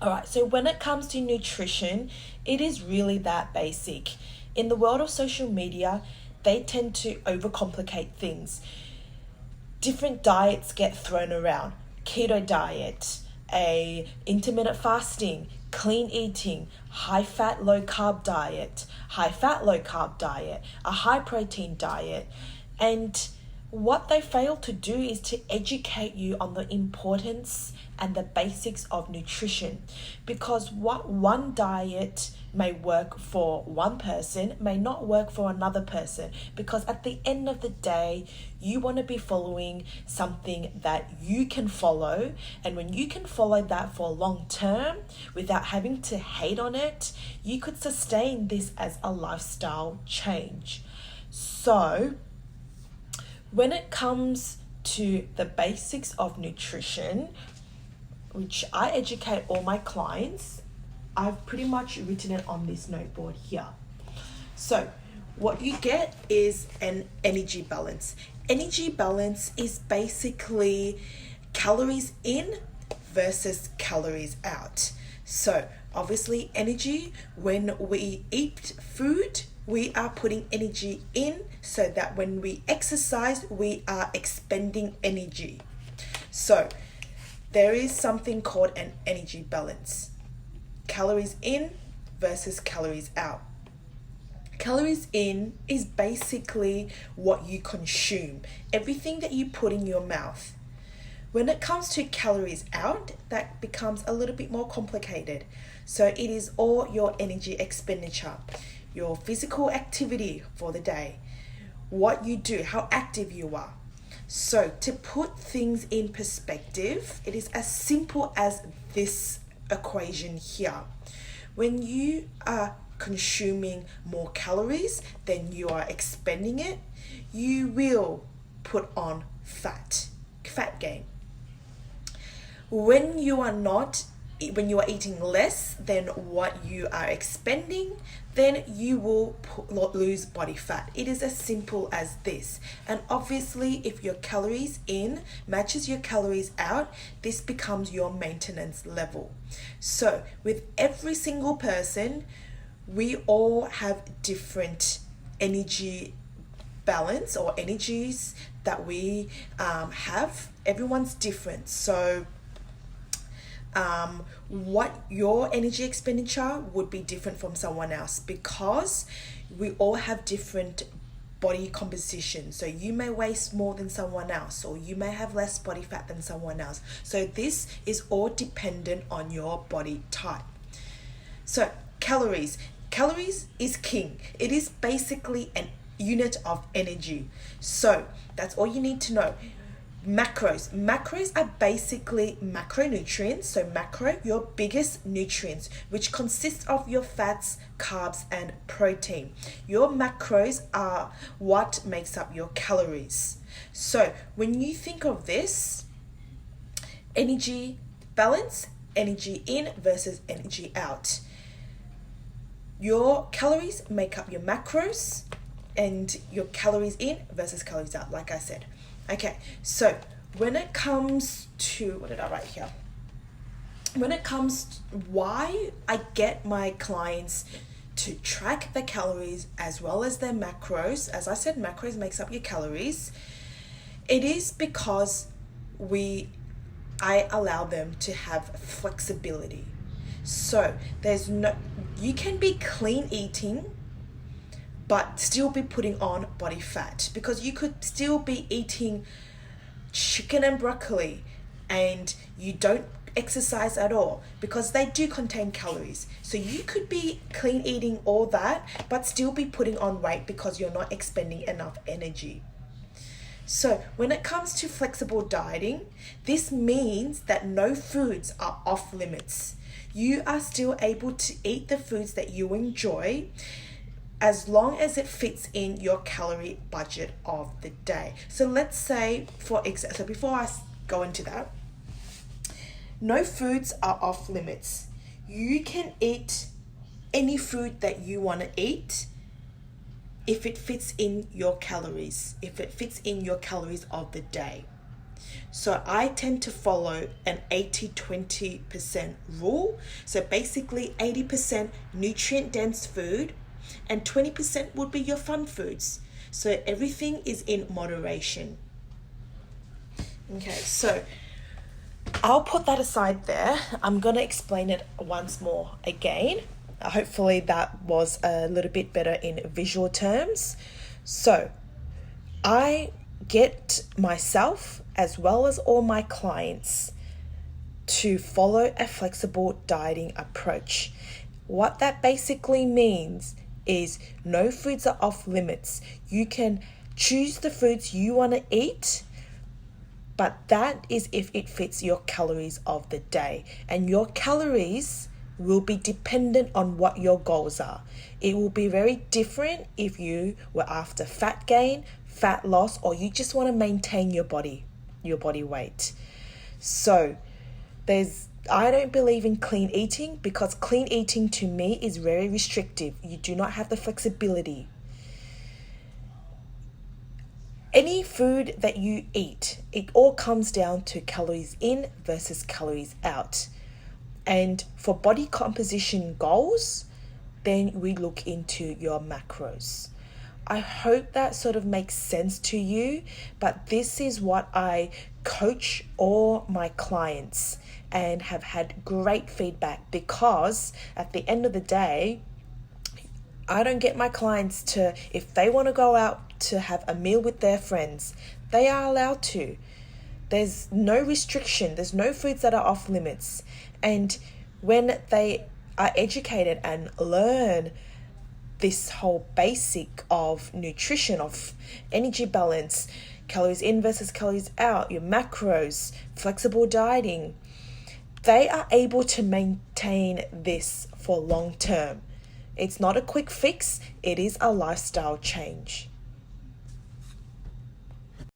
All right, so when it comes to nutrition, it is really that basic. In the world of social media, they tend to overcomplicate things. Different diets get thrown around. Keto diet, a intermittent fasting, clean eating, high fat low carb diet, high fat low carb diet, a high protein diet. And what they fail to do is to educate you on the importance and the basics of nutrition, because what one diet may work for one person may not work for another person, because at the end of the day you want to be following something that you can follow, and when you can follow that for long term without having to hate on it, you could sustain this as a lifestyle change. So when it comes to the basics of nutrition, which I educate all my clients, I've pretty much written it on this noteboard here. So what you get is an energy balance. Energy balance is basically calories in versus calories out. So obviously energy, when we eat food, we are putting energy in, so that when we exercise, we are expending energy. So there is something called an energy balance. Calories in versus calories out. Calories in is basically what you consume, everything that you put in your mouth. When it comes to calories out, that becomes a little bit more complicated. So it is all your energy expenditure, your physical activity for the day, what you do, how active you are. So to put things in perspective, it is as simple as this equation here. When you are consuming more calories than you are expending it, you will put on fat gain. When you are eating less than what you are expending, then you will lose body fat. It is as simple as this. And obviously, if your calories in matches your calories out, this becomes your maintenance level. So with every single person, we all have different energy balance or energies that we have. Everyone's different. So what your energy expenditure would be different from someone else, because we all have different body composition. So you may waste more than someone else, or you may have less body fat than someone else. So this is all dependent on your body type. So calories is king. It is basically an unit of energy. So that's all you need to know. Macros are basically macronutrients. So macro, your biggest nutrients, which consist of your fats, carbs, and protein. Your macros are what makes up your calories. So when you think of this, energy balance, energy in versus energy out. Your calories make up your macros, and your calories in versus calories out, like I said. Okay, so when it comes to, what did I write here? When it comes to why I get my clients to track the calories as well as their macros, as I said, macros makes up your calories. It is because I allow them to have flexibility. So you can be clean eating but still be putting on body fat, because you could still be eating chicken and broccoli and you don't exercise at all, because they do contain calories. So you could be clean eating all that but still be putting on weight because you're not expending enough energy. So when it comes to flexible dieting, this means that no foods are off limits. You are still able to eat the foods that you enjoy, as long as it fits in your calorie budget of the day. So let's say, so before I go into that, no foods are off limits. You can eat any food that you want to eat if it fits in your calories, of the day. So I tend to follow an 80-20% rule. So basically 80% nutrient dense food and 20% would be your fun foods. So everything is in moderation. Okay, so I'll put that aside there. I'm going to explain it once more again. Hopefully that was a little bit better in visual terms. So I get myself as well as all my clients to follow a flexible dieting approach. What that basically means is no foods are off limits. You can choose the foods you want to eat, but that is if it fits your calories of the day. And your calories will be dependent on what your goals are. It will be very different if you were after fat gain, fat loss, or you just want to maintain your body weight. So I don't believe in clean eating, because clean eating to me is very restrictive. You do not have the flexibility. Any food that you eat, it all comes down to calories in versus calories out. And for body composition goals, then we look into your macros. I hope that sort of makes sense to you, but this is what I coach all my clients and have had great feedback, because at the end of the day, I don't get my clients to, if they want to go out to have a meal with their friends, they are allowed to. There's no restriction. There's no foods that are off limits. And when they are educated and learn this whole basic of nutrition, of energy balance, calories in versus calories out, your macros, flexible dieting, they are able to maintain this for long term. It's not a quick fix, it is a lifestyle change.